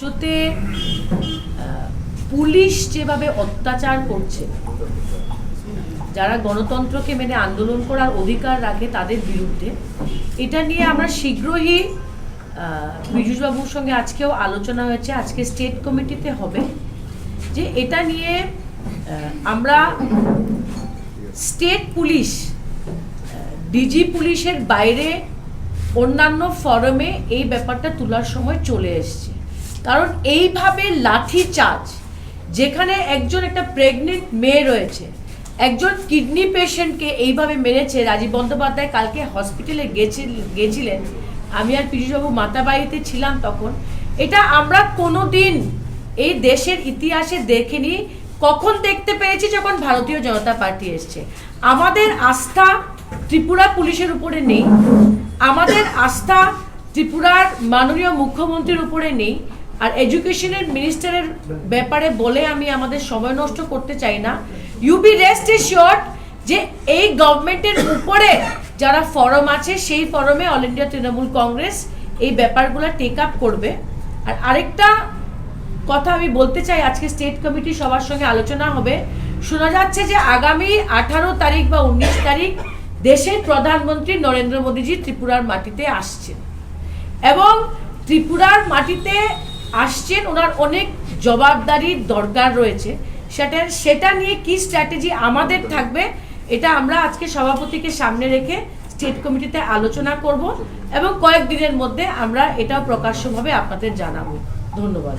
রাজ্যতে পুলিশ যেভাবে অত্যাচার করছে, যারা গণতন্ত্রকে মেনে আন্দোলন করার অধিকার রাখে তাদের বিরুদ্ধে, এটা নিয়ে আমরা শীঘ্রই পীযূষবাবুর সঙ্গে আজকেও আলোচনা হয়েছে, আজকে স্টেট কমিটিতে হবে, যে এটা নিয়ে আমরা স্টেট পুলিশ, ডিজি পুলিশের বাইরে অন্যান্য ফরমে এই ব্যাপারটা তোলার সময় চলে এসছে। কারণ এইভাবে লাঠি চার্জ, যেখানে একজন একটা প্রেগনেন্ট মেয়ে রয়েছে, একজন কিডনি পেশেন্টকে এইভাবে মেরেছে। রাজীব বন্দ্যোপাধ্যায় কালকে হসপিটালে গেছিলেন, আমি আর পীযূষবাবু মাতাবাড়িতে ছিলাম তখন। এটা আমরা কোনোদিন এই দেশের ইতিহাসে দেখিনি। কখন দেখতে পেয়েছি? যখন ভারতীয় জনতা পার্টি এসছে। আমাদের আস্থা ত্রিপুরা পুলিশের উপরে নেই, আমাদের আস্থা ত্রিপুরার মাননীয় মুখ্যমন্ত্রীর উপরে নেই। আর এডুকেশনের মিনিস্টারের ব্যাপারে বলে আমি আমাদের সময় নষ্ট করতে চাই না। ইউ বি রেস্ট এশিওরড যে এই গভর্নমেন্টের উপরে যারা ফরম আছে, সেই ফরমে অল ইন্ডিয়া তৃণমূল কংগ্রেস এই ব্যাপারগুলো টেক আপ করবে। আর আরেকটা কথা আমি বলতে চাই, আজকে স্টেট কমিটি সবার সঙ্গে আলোচনা হবে। শোনা যাচ্ছে যে আগামী 18 তারিখ বা 19 তারিখ দেশের প্রধানমন্ত্রী নরেন্দ্র মোদীজি ত্রিপুরার মাটিতে আসছেন, এবং ত্রিপুরার মাটিতে আসছেন, ওনার অনেক জবাবদারির দরকার রয়েছে। সেটা নিয়ে কি স্ট্র্যাটেজি আমাদের থাকবে, এটা আমরা আজকে সভাপতিকে সামনে রেখে স্টেট কমিটিতে আলোচনা করব, এবং কয়েকদিনের মধ্যে আমরা এটাও প্রকাশ্যভাবে আপনাদের জানাবো। ধন্যবাদ।